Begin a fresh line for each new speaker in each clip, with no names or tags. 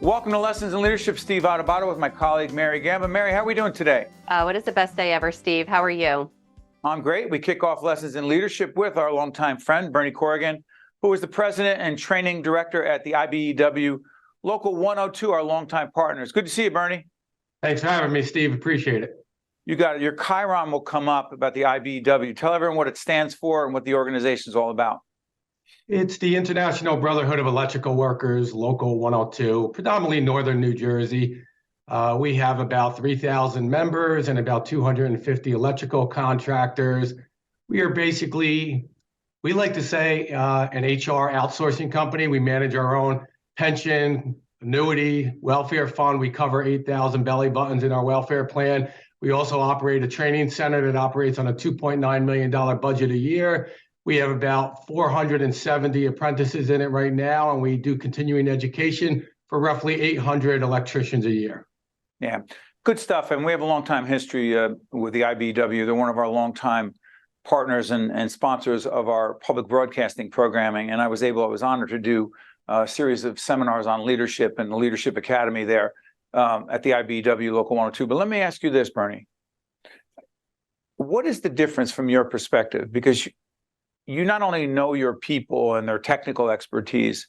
Welcome to Lessons in Leadership. Steve Adubato with my colleague Mary Gamba. Mary, how are we doing today?
What is the best day ever, Steve? How are you?
I'm great. We kick off Lessons in Leadership with our longtime friend, Bernie Corrigan, who is the president and training director at the IBEW Local 102, our longtime partners. Good to see you, Bernie.
Thanks for having me, Steve. Appreciate it.
You got it. Your Chiron will come up about the IBEW. Tell everyone what it stands for and what the organization is all about.
It's the International Brotherhood of Electrical Workers, Local 102, predominantly Northern New Jersey. We have about 3,000 members and about 250 electrical contractors. We are basically, we like to say, an HR outsourcing company. We manage our own pension, annuity, welfare fund. We cover 8,000 belly buttons in our welfare plan. We also operate a training center that operates on a $2.9 million budget a year. We have about 470 apprentices in it right now, and we do continuing education for roughly 800 electricians a year.
Yeah, good stuff. And we have a long time history with the IBEW. They're one of our longtime partners and sponsors of our public broadcasting programming. And I was honored to do a series of seminars on leadership and the Leadership Academy there at the IBEW Local 102. But let me ask you this, Bernie. What is the difference from your perspective? Because you not only know your people and their technical expertise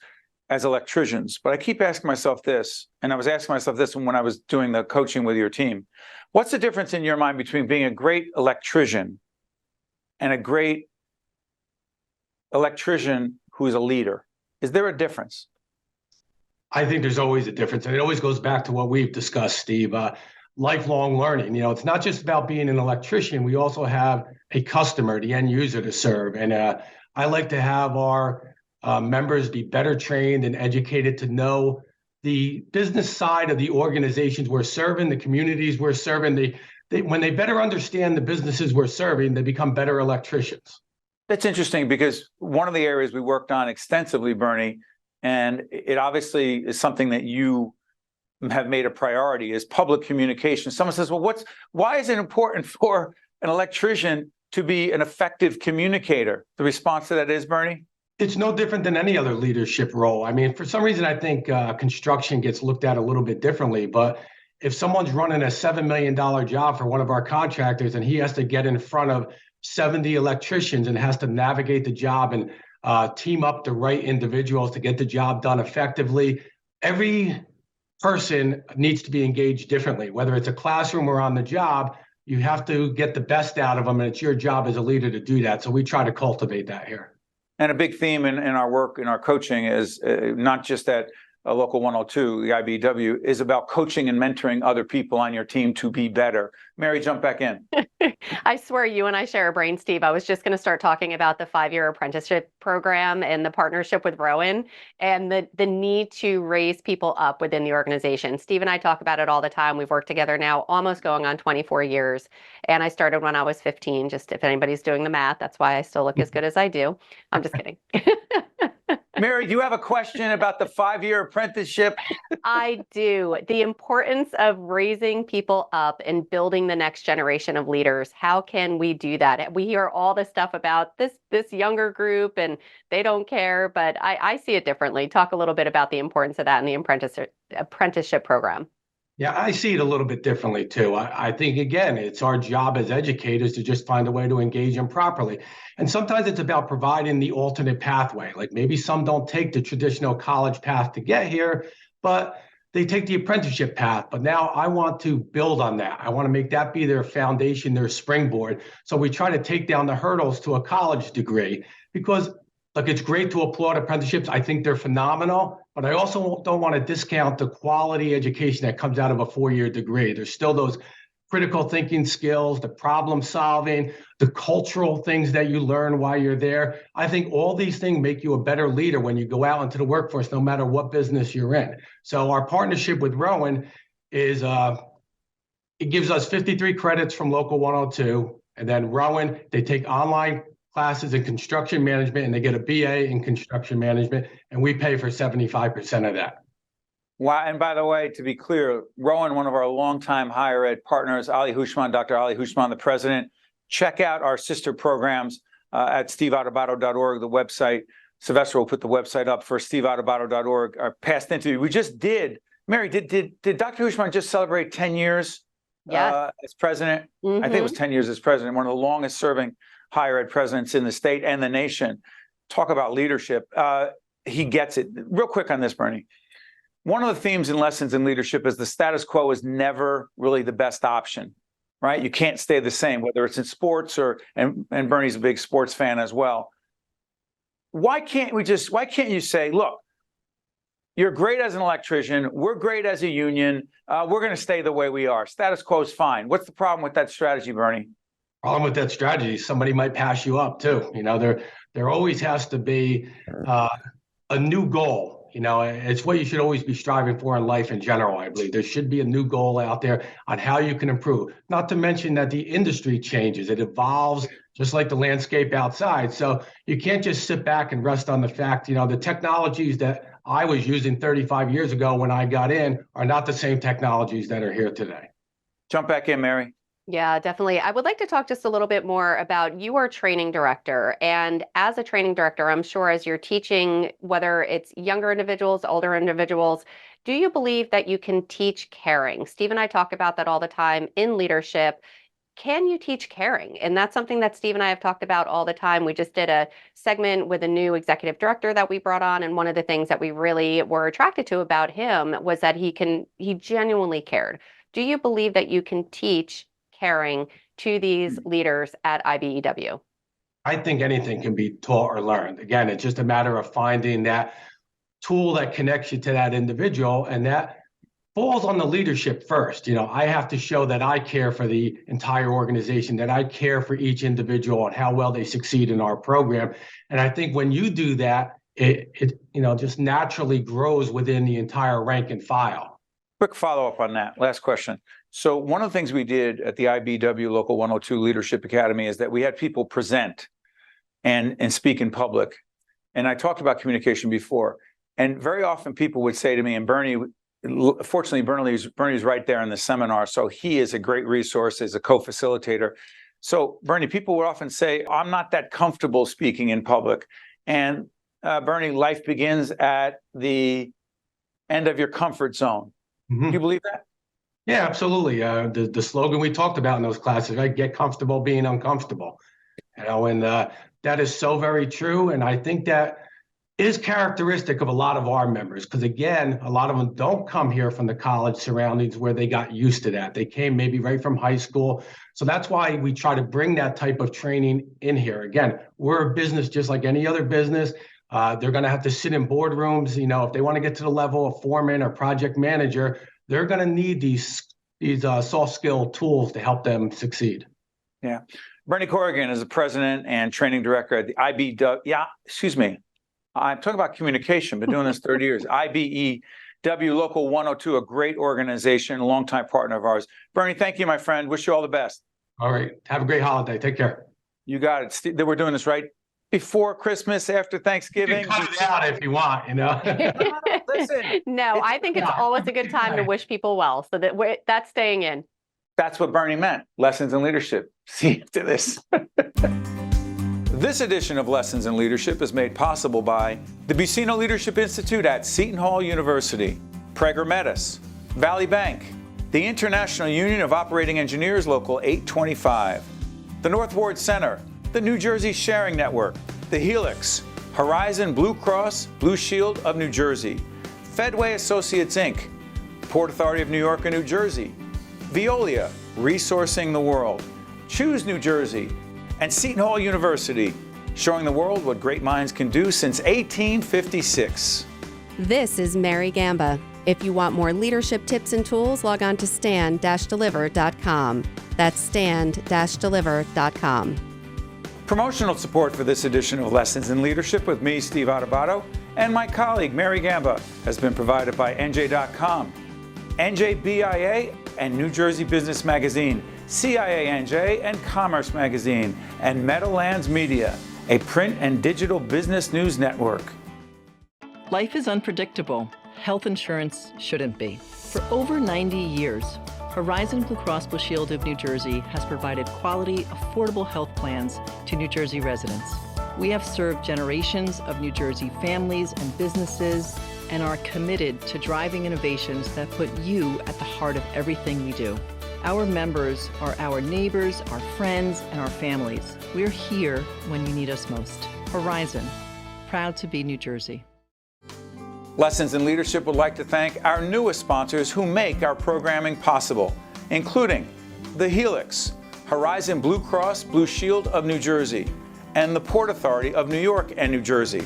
as electricians, but I keep asking myself this, and I was asking myself this when I was doing the coaching with your team. What's the difference in your mind between being a great electrician and a great electrician who's a leader? Is there a difference?
I think there's always a difference, and it always goes back to what we've discussed, Steve. Lifelong learning. You know, it's not just about being an electrician. We also have a customer, the end user, to serve. And I like to have our members be better trained and educated to know the business side of the organizations we're serving, the communities we're serving. When they better understand the businesses we're serving, they become better electricians.
That's interesting because one of the areas we worked on extensively, Bernie, and it obviously is something that you have made a priority, is public communication. Someone says, well, why is it important for an electrician to be an effective communicator? The response to that is, Bernie?
It's no different than any other leadership role. I mean, for some reason, I think construction gets looked at a little bit differently. But if someone's running a $7 million job for one of our contractors and he has to get in front of 70 electricians and has to navigate the job and team up the right individuals to get the job done effectively, every person needs to be engaged differently. Whether it's a classroom or on the job, you have to get the best out of them, and it's your job as a leader to do that. So we try to cultivate that here.
And a big theme in our work, in our coaching, is not just at Local 102, the IBEW, is about coaching and mentoring other people on your team to be better. Mary, jump back in.
I swear you and I share a brain, Steve. I was just going to start talking about the 5-year apprenticeship program and the partnership with Rowan and the need to raise people up within the organization. Steve and I talk about it all the time. We've worked together now almost going on 24 years. And I started when I was 15, just if anybody's doing the math. That's why I still look as good as I do. I'm just kidding.
Mary, do you have a question about the 5-year apprenticeship?
I do. The importance of raising people up and building the next generation of leaders. How can we do that? We hear all this stuff about this younger group and they don't care, but I see it differently. Talk a little bit about the importance of that in the apprenticeship program.
Yeah, I see it a little bit differently too. I think, again, it's our job as educators to just find a way to engage them properly. And sometimes it's about providing the alternate pathway. Like maybe some don't take the traditional college path to get here, but they take the apprenticeship path. But now I want to build on that. I want to make that be their foundation, their springboard. So we try to take down the hurdles to a college degree because, look, it's great to applaud apprenticeships. I think they're phenomenal, but I also don't want to discount the quality education that comes out of a 4-year degree. There's still those critical thinking skills, the problem solving, the cultural things that you learn while you're there. I think all these things make you a better leader when you go out into the workforce, no matter what business you're in. So our partnership with Rowan is, it gives us 53 credits from Local 102. And then Rowan, they take online classes in construction management and they get a BA in construction management, and we pay for 75% of that.
Wow. And by the way, to be clear, Rowan, one of our longtime higher ed partners, Ali Hushman, Dr. Ali Hushman, the president, check out our sister programs at steveadubato.org, the website. Sylvester will put the website up for steveadubato.org, our past interview. We just did Mary, did Dr. Hushman just celebrate 10 years
Yes.
as president? I think it was 10 years as president, one of the longest serving higher ed presidents in the state and the nation. Talk about leadership. He gets it. Real quick on this, Bernie. One of the themes and lessons in leadership is the status quo is never really the best option, right? You can't stay the same, whether it's in sports and Bernie's a big sports fan as well. Why can't you say, look, you're great as an electrician, we're great as a union, we're going to stay the way we are. Status quo is fine. What's the problem with that strategy, Bernie?
Problem with that strategy, somebody might pass you up too. There always has to be a new goal. It's what you should always be striving for in life in general, I believe. There should be a new goal out there on how you can improve. Not to mention that the industry changes. It evolves just like the landscape outside. So you can't just sit back and rest on the fact, the technologies that I was using 35 years ago when I got in are not the same technologies that are here today.
Jump back in, Mary.
Yeah, definitely. I would like to talk just a little bit more about you are training director. And as a training director, I'm sure as you're teaching, whether it's younger individuals, older individuals, do you believe that you can teach caring? Steve and I talk about that all the time in leadership. Can you teach caring? And that's something that Steve and I have talked about all the time. We just did a segment with a new executive director that we brought on. And one of the things that we really were attracted to about him was that he genuinely cared. Do you believe that you can teach caring to these leaders at IBEW?
I think anything can be taught or learned. Again, it's just a matter of finding that tool that connects you to that individual, and that falls on the leadership first. I have to show that I care for the entire organization, that I care for each individual and how well they succeed in our program. And I think when you do that, it just naturally grows within the entire rank and file.
Quick follow-up on that. Last question. So one of the things we did at the IBEW Local 102 Leadership Academy is that we had people present and speak in public. And I talked about communication before. And very often people would say to me, and Bernie, fortunately, Bernie's right there in the seminar, so he is a great resource as a co-facilitator. So Bernie, people would often say, I'm not that comfortable speaking in public. And Bernie, life begins at the end of your comfort zone. Do you believe that?
Yeah, absolutely. The slogan we talked about in those classes, right? Get comfortable being uncomfortable. And that is so very true. And I think that is characteristic of a lot of our members, because again, a lot of them don't come here from the college surroundings where they got used to that. They came maybe right from high school. So that's why we try to bring that type of training in here. Again, we're a business just like any other business. They're going to have to sit in boardrooms. If they want to get to the level of foreman or project manager, they're going to need these soft skill tools to help them succeed.
Yeah. Bernie Corrigan is the president and training director at the IBEW. Yeah, excuse me. I'm talking about communication, been doing this 30 years. IBEW Local 102, a great organization, a longtime partner of ours. Bernie, thank you, my friend. Wish you all the best.
All right. Have a great holiday. Take care.
You got it. We're doing this right before Christmas, after Thanksgiving.
You can cut it out if you want,
Listen.
No, I think it's always a good time to wish people well. So that's staying in.
That's what Bernie meant. Lessons in leadership. See you after this. This edition of Lessons in Leadership is made possible by the Buccino Leadership Institute at Seton Hall University, Prager Metis, Valley Bank, the International Union of Operating Engineers Local 825, the North Ward Center, the New Jersey Sharing Network, the Helix, Horizon Blue Cross Blue Shield of New Jersey, Fedway Associates Inc., Port Authority of New York and New Jersey, Veolia, Resourcing the World, Choose New Jersey, and Seton Hall University, showing the world what great minds can do since 1856.
This is Mary Gamba. If you want more leadership tips and tools, log on to stand-deliver.com. That's stand-deliver.com.
Promotional support for this edition of Lessons in Leadership with me, Steve Adubato, and my colleague, Mary Gamba, has been provided by NJ.com, NJBIA, and New Jersey Business Magazine, CIANJ, and Commerce Magazine, and Meadowlands Media, a print and digital business news network.
Life is unpredictable. Health insurance shouldn't be. For over 90 years, Horizon Blue Cross Blue Shield of New Jersey has provided quality, affordable health plans to New Jersey residents. We have served generations of New Jersey families and businesses and are committed to driving innovations that put you at the heart of everything we do. Our members are our neighbors, our friends, and our families. We're here when you need us most. Horizon, proud to be New Jersey.
Lessons in Leadership would like to thank our newest sponsors who make our programming possible, including The Helix, Horizon Blue Cross Blue Shield of New Jersey, and the Port Authority of New York and New Jersey.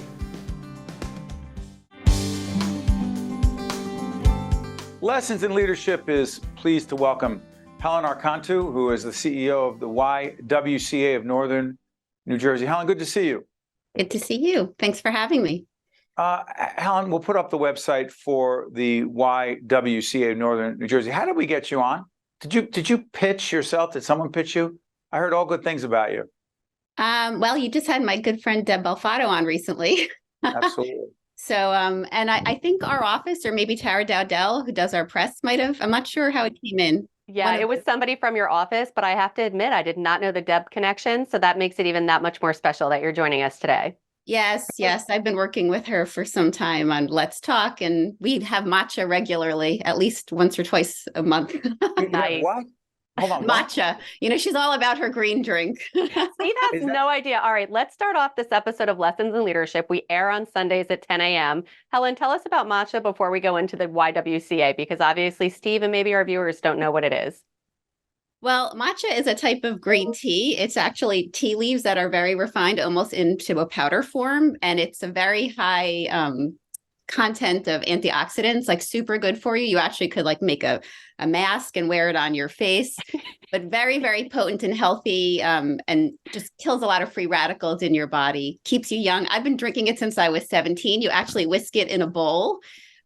Lessons in Leadership is pleased to welcome Helen Archontou, who is the CEO of the YWCA of Northern New Jersey. Helen, good to see you.
Good to see you. Thanks for having me.
Helen, we'll put up the website for the YWCA of Northern New Jersey. How did we get you on? Did you pitch yourself? Did someone pitch you? I heard all good things about you.
Well, you just had my good friend Deb Belfato on recently.
Absolutely.
So, and I think our office, or maybe Tara Dowdell, who does our press, might have. I'm not sure how it came in.
Yeah, it was somebody from your office, but I have to admit, I did not know the Deb connection. So that makes it even that much more special that you're joining us today.
Yes. I've been working with her for some time on Let's Talk, and we have matcha regularly, at least once or twice a month.
Nice.
What? Hold on.
Matcha. You know, she's all about her green drink.
Steve has no idea. All right, let's start off this episode of Lessons in Leadership. We air on Sundays at 10 a.m. Helen, tell us about matcha before we go into the YWCA, because obviously Steve and maybe our viewers don't know what it is.
Well, matcha is a type of green tea. It's actually tea leaves that are very refined, almost into a powder form. And it's a very high content of antioxidants, like super good for you. You actually could like make a mask and wear it on your face, but very, very potent and healthy, and just kills a lot of free radicals in your body, keeps you young. I've been drinking it since I was 17. You actually whisk it in a bowl.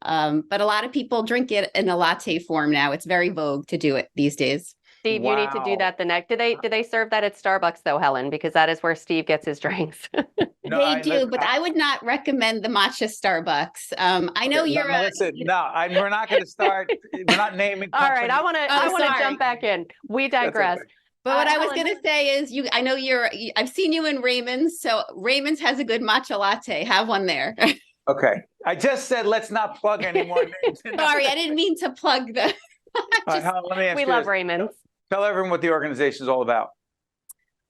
But a lot of people drink it in a latte form now. It's very vogue to do it these days.
Steve, you need to do that the next. Do they serve that at Starbucks though, Helen? Because that is where Steve gets his drinks.
No,
they do, but I would not recommend the matcha Starbucks. I know you're
we're not going to start. We're not naming.
All right, I want to
sorry.
jump back in. We digress.
Okay.
But what I was
Helen,
going to say is, I know I've seen you in Raymond's, so Raymond's has a good matcha latte. Have one there.
Okay, I just said let's not plug any more names.
Sorry, I didn't mean to plug the.
All right, Helen, let me ask
we
you
love
this.
Raymond's.
Tell everyone what the organization is all about.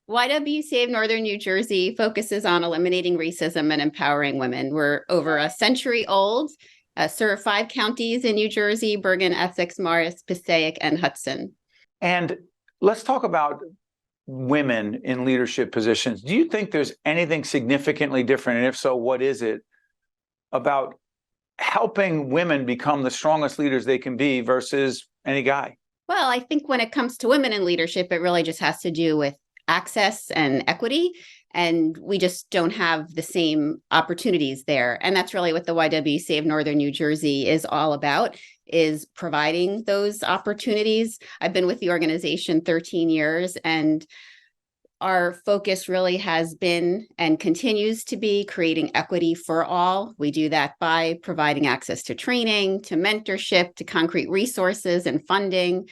YWCA of Northern New Jersey focuses on eliminating racism and empowering women. We're over a century old, serve 5 counties in New Jersey: Bergen, Essex, Morris, Passaic, and Hudson.
And let's talk about women in leadership positions. Do you think there's anything significantly different? And if so, what is it about helping women become the strongest leaders they can be versus any guy?
Well, I think when it comes to women in leadership, it really just has to do with access and equity. And we just don't have the same opportunities there. And that's really what the YWCA of Northern New Jersey is all about, is providing those opportunities. I've been with the organization 13 years, and our focus really has been and continues to be creating equity for all. We do that by providing access to training, to mentorship, to concrete resources and funding,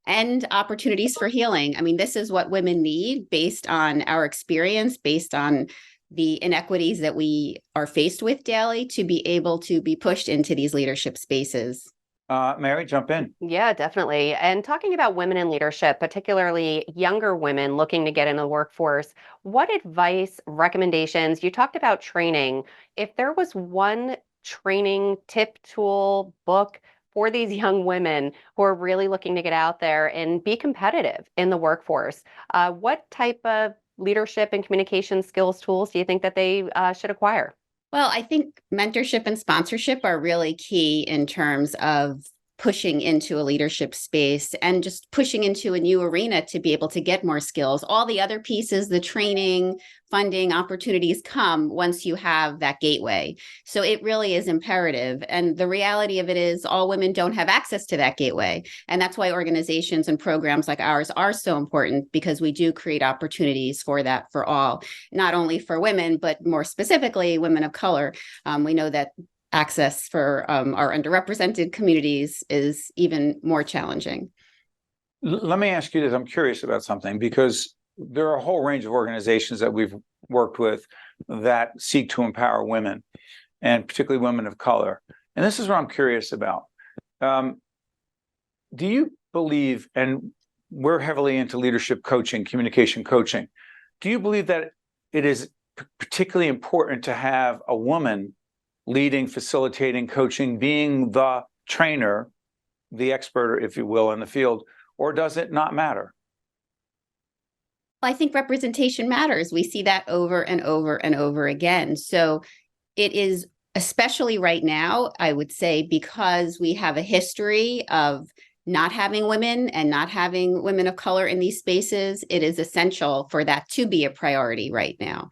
and opportunities for healing. I mean, this is what women need based on our experience, based on the inequities that we are faced with daily, to be able to be pushed into these leadership spaces.
Mary, jump in.
Yeah, definitely. And talking about women in leadership, particularly younger women looking to get in the workforce, what advice, recommendations, you talked about training. If there was one training tip, tool, book for these young women who are really looking to get out there and be competitive in the workforce, what type of leadership and communication skills, tools do you think that they should acquire?
Well, I think mentorship and sponsorship are really key in terms of pushing into a leadership space and just pushing into a new arena to be able to get more skills. All the other pieces, the training, funding, opportunities come once you have that gateway. So it really is imperative. And the reality of it is all women don't have access to that gateway. And that's why organizations and programs like ours are so important, because we do create opportunities for that for all, not only for women, but more specifically women of color. We know that access for our underrepresented communities is even more challenging.
Let me ask you this. I'm curious about something, because there are a whole range of organizations that we've worked with that seek to empower women, and particularly women of color. And this is what I'm curious about. Do you believe, and we're heavily into leadership coaching, communication coaching, do you believe that it is particularly important to have a woman leading, facilitating, coaching, being the trainer, the expert, if you will, in the field, or does it not matter?
I think representation matters. We see that over and over and over again. So it is, especially right now, I would say, because we have a history of not having women and not having women of color in these spaces, it is essential for that to be a priority right now.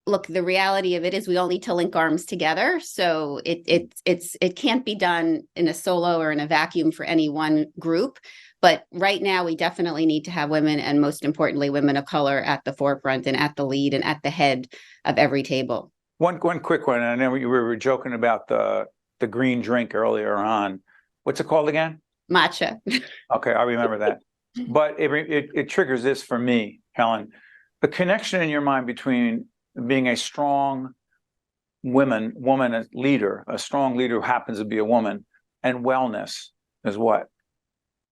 Look, the reality of it is we all need to link arms together. So it can't be done in a solo or in a vacuum for any one group. But right now, we definitely need to have women, and most importantly, women of color at the forefront and at the lead and at the head of every table. One
quick one. I know we were joking about the green drink earlier on. What's it called again?
Matcha.
Okay, I remember that. But it triggers this for me, Helen. The connection in your mind between being a strong woman leader, a strong leader who happens to be a woman, and wellness is what?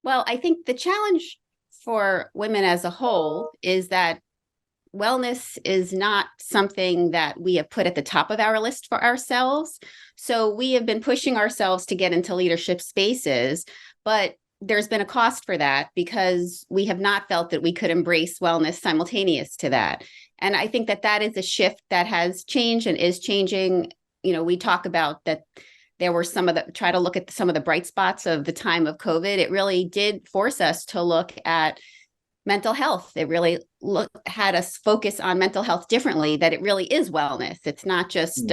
Well, I think the challenge for women as a whole is that wellness is not something that we have put at the top of our list for ourselves. So we have been pushing ourselves to get into leadership spaces, but there's been a cost for that because we have not felt that we could embrace wellness simultaneous to that. And I think that that is a shift that has changed and is changing. You know, we talk about that there were try to look at some of the bright spots of the time of COVID. It really did force us to look at mental health. It really had us focus on mental health differently, that it really is wellness. It's not just,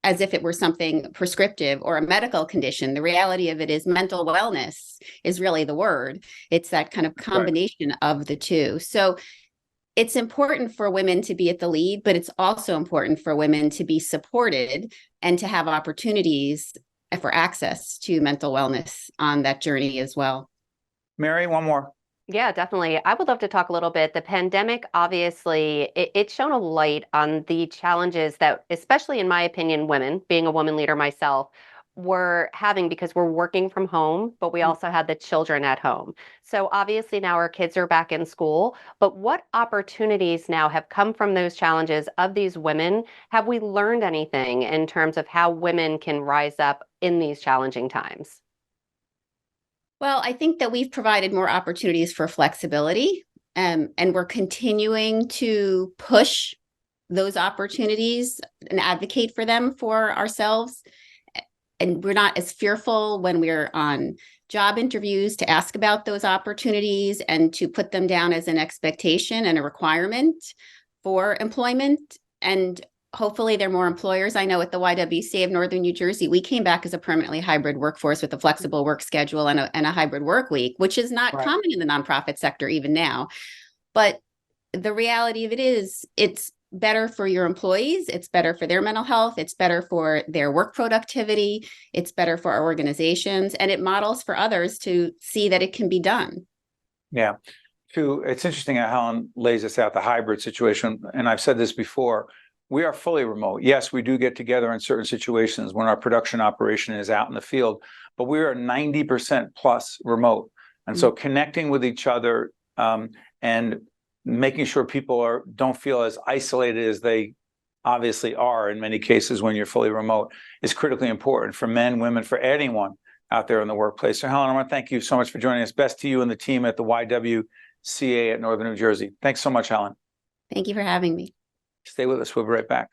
as if it were something prescriptive or a medical condition. The reality of it is mental wellness is really the word. It's that kind of combination of the two. So it's important for women to be at the lead, but it's also important for women to be supported and to have opportunities for access to mental wellness on that journey as well.
Mary, one more.
Yeah, definitely. I would love to talk a little bit. The pandemic, obviously, it's shown a light on the challenges that, especially in my opinion, women, being a woman leader myself, were having because we're working from home, but we also had the children at home. So obviously now our kids are back in school, but what opportunities now have come from those challenges of these women? Have we learned anything in terms of how women can rise up in these challenging times?
Well, I think that we've provided more opportunities for flexibility, and we're continuing to push those opportunities and advocate for them for ourselves. And we're not as fearful when we're on job interviews to ask about those opportunities and to put them down as an expectation and a requirement for employment. And hopefully there are more employers. I know at the YWCA of Northern New Jersey, we came back as a permanently hybrid workforce with a flexible work schedule and a hybrid work week, which is not common in the nonprofit sector even now. But the reality of it is it's better for your employees. It's better for their mental health. It's better for their work productivity. It's better for our organizations. And it models for others to see that it can be done.
Yeah. It's interesting how Helen lays this out, the hybrid situation. And I've said this before. We are fully remote. Yes, we do get together in certain situations when our production operation is out in the field, but we are 90% plus remote. And so connecting with each other and making sure people don't feel as isolated as they obviously are in many cases when you're fully remote is critically important for men, women, for anyone out there in the workplace. So Helen, I want to thank you so much for joining us. Best to you and the team at the YWCA at Northern New Jersey. Thanks so much, Helen.
Thank you for having me.
Stay with us. We'll be right back.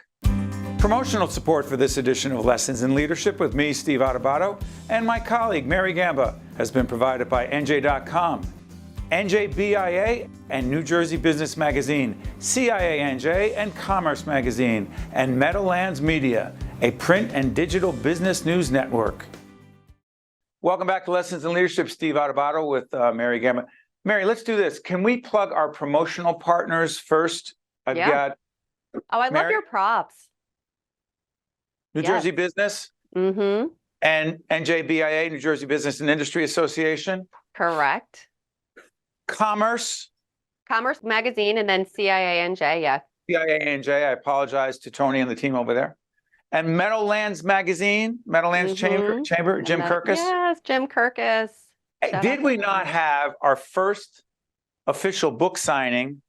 Promotional support for this edition of Lessons in Leadership with me, Steve Adubato, and my colleague, Mary Gamba, has been provided by NJ.com, NJBIA and New Jersey Business Magazine, CIANJ and Commerce Magazine, and Meadowlands Media, a print and digital business news network. Welcome back to Lessons in Leadership. Steve Adubato with Mary Gamba. Mary, let's do this. Can we plug our promotional partners first? I've got
I love your props.
New Jersey Business and NJBIA, New Jersey Business and Industry Association.
Correct.
Commerce
Magazine, and then CIANJ,
CIANJ, I apologize to Tony and the team over there. and Meadowlands Magazine, Meadowlands Chamber, Jim Kirkus.
Yes, Jim Kirkus. Shout
Did
out
we
to
not
him.
have our first official book signing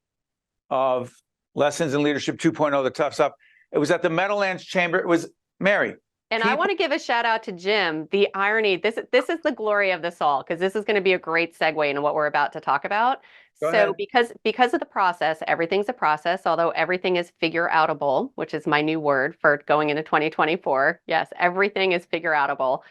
of Lessons in Leadership 2.0, The Tough Stuff? It was at the Meadowlands Chamber. It was Mary.
And I want to give a shout out to Jim. The irony, this is the glory of this all, because this is going to be a great segue into what we're about to talk about.
Go
So
ahead.
because of the process, everything's a process, although everything is figure outable, which is my new word for going into 2024. Yes, everything is figure outable.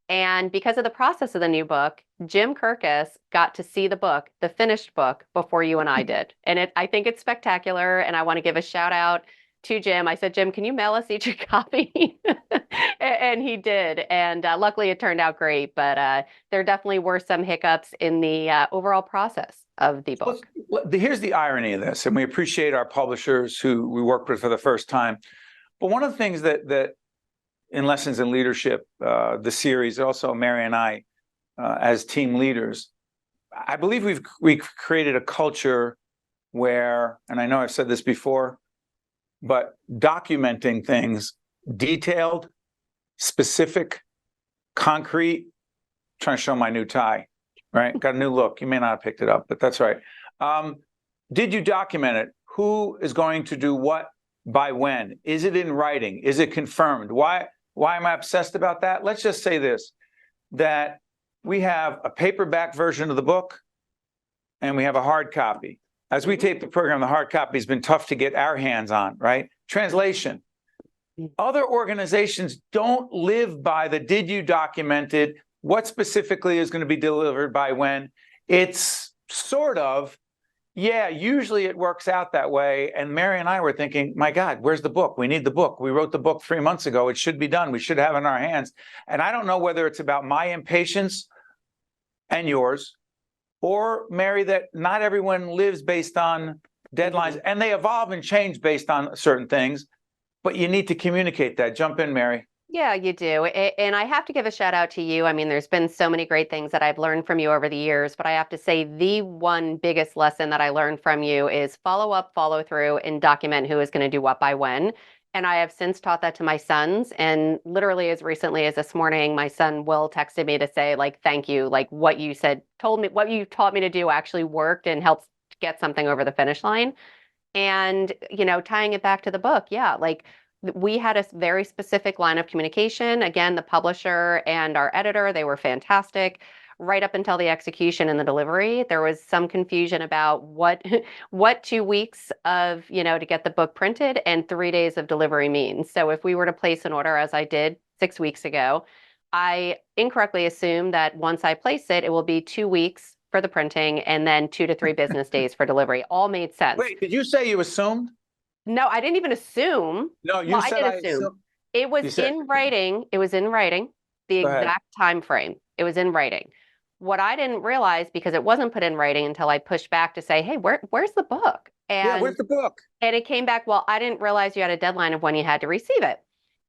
And because of the process of the new book, Jim Kirkus got to see the book, the finished book, before you and I did. And I think it's spectacular. And I want to give a shout out to Jim. I said, Jim, can you mail us each a copy? And he did. And luckily it turned out great. But there definitely were some hiccups in the overall process of the book.
Here's the irony of this, and we appreciate our publishers who we worked with for the first time. But one of the things that in Lessons in Leadership, the series, also Mary and I, as team leaders, I believe we've created a culture where, and I know I've said this before, but documenting things detailed, specific, concrete. Trying to show my new tie, right? Got a new look. You may not have picked it up, but that's right. Did you document it? Who is going to do what by when? Is it in writing? Is it confirmed? Why am I obsessed about that? Let's just say this, that we have a paperback version of the book and we have a hard copy. As we tape the program, the hard copy has been tough to get our hands on, right? Translation. Other organizations don't live by the did you document it, what specifically is going to be delivered by when. It's sort of, yeah, usually it works out that way. And Mary and I were thinking, my God, where's the book? We need the book. We wrote the book 3 months ago. It should be done. We should have it in our hands. And I don't know whether it's about my impatience and yours, or Mary, that not everyone lives based on deadlines, and they evolve and change based on certain things, but you need to communicate that. Jump in, Mary.
Yeah, you do. And I have to give a shout out to you. I mean, there's been so many great things that I've learned from you over the years, but I have to say the one biggest lesson that I learned from you is follow up, follow through, and document who is going to do what by when. And I have since taught that to my sons. And literally as recently as this morning, my son Will texted me to say, like, thank you. Like what you said, told me, what you taught me to do actually worked and helped get something over the finish line. And, tying it back to the book, yeah, like we had a very specific line of communication. Again, the publisher and our editor, they were fantastic. Right up until the execution and the delivery, there was some confusion about what 2 weeks of, to get the book printed and 3 days of delivery means. So if we were to place an order, as I did 6 weeks ago, I incorrectly assumed that once I place it, it will be 2 weeks for the printing and then 2 to 3 business days for delivery. All made sense.
Wait, did you say you assumed?
No, I didn't even assume.
No, you said
I did assume. It was in writing. It was in writing, the exact time frame. It was in writing. What I didn't realize, because it wasn't put in writing until I pushed back to say, hey, where's the book? And
where's the book?
And it came back, well, I didn't realize you had a deadline of when you had to receive it.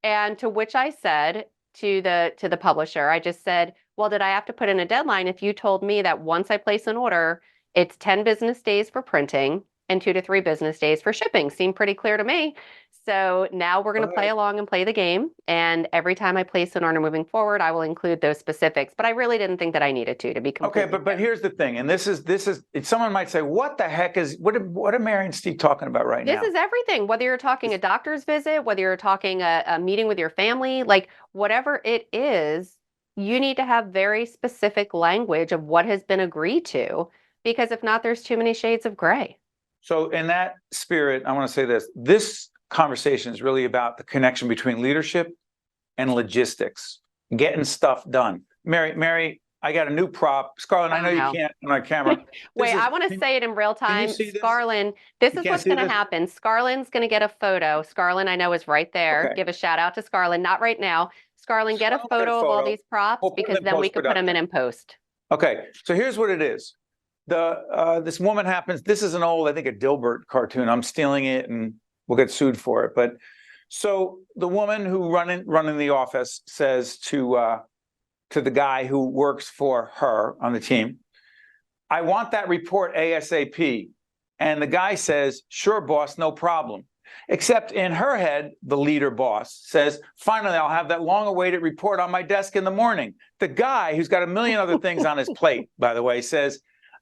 And to which I said to the publisher, I just said, well, did I have to put in a deadline if you told me that once I place an order, it's 10 business days for printing and 2 to 3 business days for shipping? Seemed pretty clear to me. So now we're going to play along and play the game. And every time I place an order moving forward, I will include those specifics. But I really didn't think that I needed to be completely
okay. But here's the thing, and this is someone might say, what the heck is what are Mary and Steve talking about right now?
This is everything. Whether you're talking a doctor's visit, whether you're talking a meeting with your family, like whatever it is, you need to have very specific language of what has been agreed to, because if not, there's too many shades of gray. So
in that spirit, I want to say this conversation is really about the connection between leadership and logistics, getting stuff done. Mary, I got a new prop. Scarlett, I know you can't on our camera.
Wait, I want to say it in real time. Scarlett, this is what's going to happen. Scarlett's going to get a photo. Scarlett, I know, is right there. Okay. Give a shout out to Scarlett. Not right now. Scarlett, get a photo of all these props, because then we can put them in post.
Okay, so here's what it is. This woman happens. This is an old, I think, a Dilbert cartoon. I'm stealing it, and we'll get sued for it. But so the woman who running the office says to the guy who works for her on the team, I want that report ASAP. And the guy says, sure, boss, no problem. Except in her head, the leader boss says, finally, I'll have that long-awaited report on my desk in the morning. The guy who's got a million other things on his plate, by the way, says,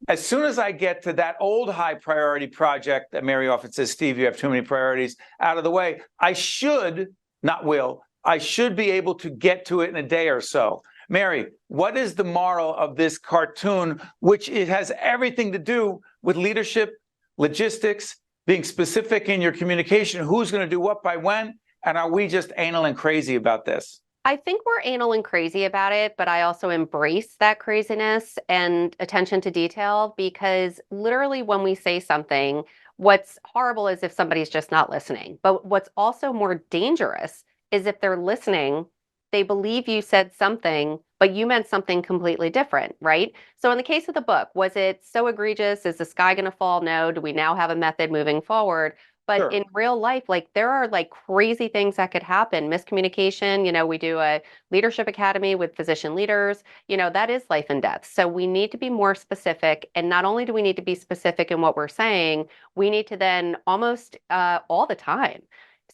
as soon as I get to that old high priority project that Mary often says, Steve, you have too many priorities, out of the way, I should, not will, I should be able to get to it in a day or so. Mary, what is the moral of this cartoon, which it has everything to do with leadership, logistics, being specific in your communication, who's going to do what by when, and are we just anal and crazy about this?
I think we're anal and crazy about it, but I also embrace that craziness and attention to detail, because literally when we say something, what's horrible is if somebody's just not listening. But what's also more dangerous is if they're listening, they believe you said something, but you meant something completely different, right? So in the case of the book, was it so egregious? Is the sky going to fall? No. Do we now have a method moving forward? But
Sure.
in real life, like there are like crazy things that could happen. Miscommunication, we do a leadership academy with physician leaders, that is life and death. So we need to be more specific. And not only do we need to be specific in what we're saying, we need to then almost all the time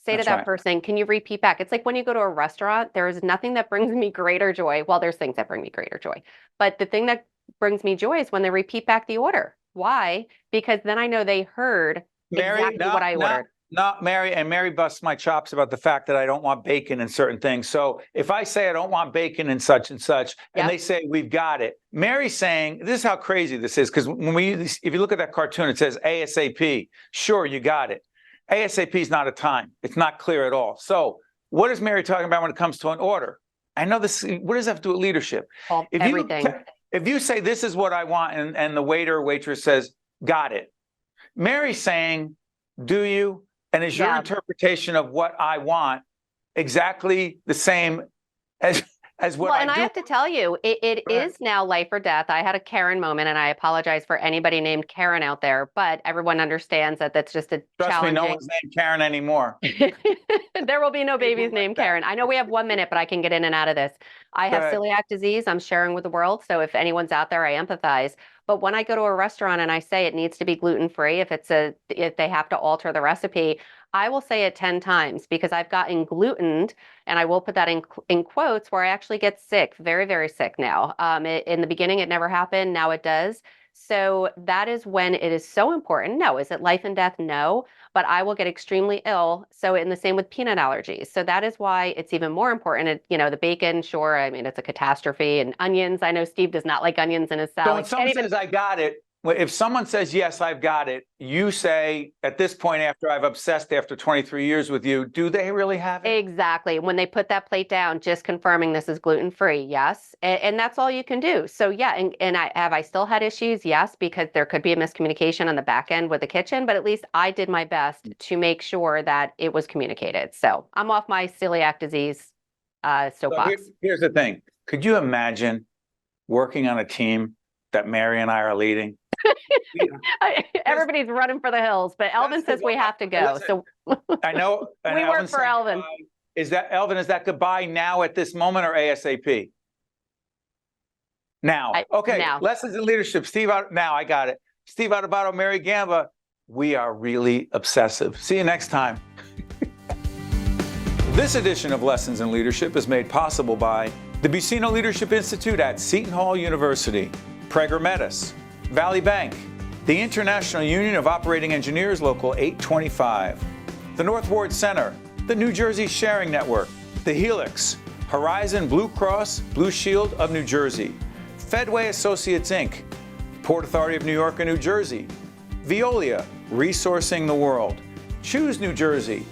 say
That's
to that
right.
person, can you repeat back? It's like when you go to a restaurant, there is nothing that brings me greater joy. Well, there's things that bring me greater joy, but the thing that brings me joy is when they repeat back the order. Why? Because then I know they heard
Mary,
exactly what I ordered.
Not Mary, and Mary busts my chops about the fact that I don't want bacon in certain things. So if I say I don't want bacon in such and such, and
Yep.
they say we've got it, Mary's saying this is how crazy this is, because if you look at that cartoon, it says ASAP. Sure, you got it. ASAP is not a time. It's not clear at all. So what is Mary talking about when it comes to an order? I know this. What does that have to do with leadership?
Everything.
If you say this is what I want, and the waiter or waitress says, got it. Mary's saying, do you? And is your
Yeah.
interpretation of what I want exactly the same as what
Well, and I
do?
have to tell you, it
Go ahead.
is now life or death. I had a Karen moment, and I apologize for anybody named Karen out there, but everyone understands that that's just a
Trust me, no
challenging.
one's named Karen anymore.
There will be no
People
babies
like
named
that.
Karen. I know we have 1 minute, but I can get in and out of this. I
Go
have
ahead.
celiac disease. I'm sharing with the world. So if anyone's out there, I empathize. But when I go to a restaurant and I say it needs to be gluten-free, if they have to alter the recipe, I will say it 10 times because I've gotten glutened, and I will put that in quotes, where I actually get sick, very, very sick now. In the beginning, it never happened. Now it does. So that is when it is so important. No, is it life and death? No, but I will get extremely ill. So in the same with peanut allergies. So that is why it's even more important. The bacon, sure, I mean, it's a catastrophe. And onions, I know Steve does not like onions in his
So
salad.
when someone says I got it, if someone says, yes, I've got it, you say, at this point, after I've obsessed after 23 years with you, do they really have it?
Exactly. When they put that plate down, just confirming this is gluten-free. Yes. And that's all you can do. So yeah. And I still had issues? Yes, because there could be a miscommunication on the back end with the kitchen, but at least I did my best to make sure that it was communicated. So I'm off my celiac disease soapbox.
So here's the thing. Could you imagine working on a team that Mary and I are leading?
Everybody's running for the hills, but Elvin says we have to go.
Listen,
So
I know. and
we work
Elvin's
for
saying
Elvin.
goodbye. Is that goodbye now at this moment or ASAP? Now. Okay.
now.
Lessons in leadership. Now I got it. Steve Adubato, Mary Gamba. We are really obsessive. See you next time. This edition of Lessons in Leadership is made possible by the Buccino Leadership Institute at Seton Hall University, Prager Metis, Valley Bank, the International Union of Operating Engineers Local 825, the North Ward Center, the New Jersey Sharing Network, the Helix, Horizon Blue Cross Blue Shield of New Jersey, Fedway Associates Inc., Port Authority of New York and New Jersey, Veolia, Resourcing the World, Choose New Jersey,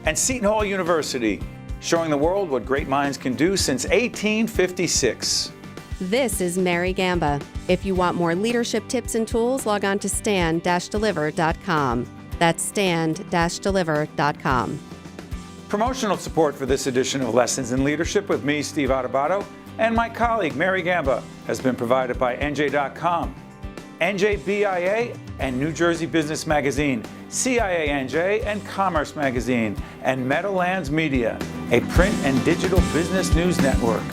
and Seton Hall University, showing the world what great minds can do since 1856.
This is Mary Gamba. If you want more leadership tips and tools, log on to stand-deliver.com. That's stand-deliver.com.
Promotional support for this edition of Lessons in Leadership with me, Steve Adubato, and my colleague, Mary Gamba, has been provided by NJ.com, NJBIA, and New Jersey Business Magazine, CIANJ, and Commerce Magazine, and Meadowlands Media, a print and digital business news network.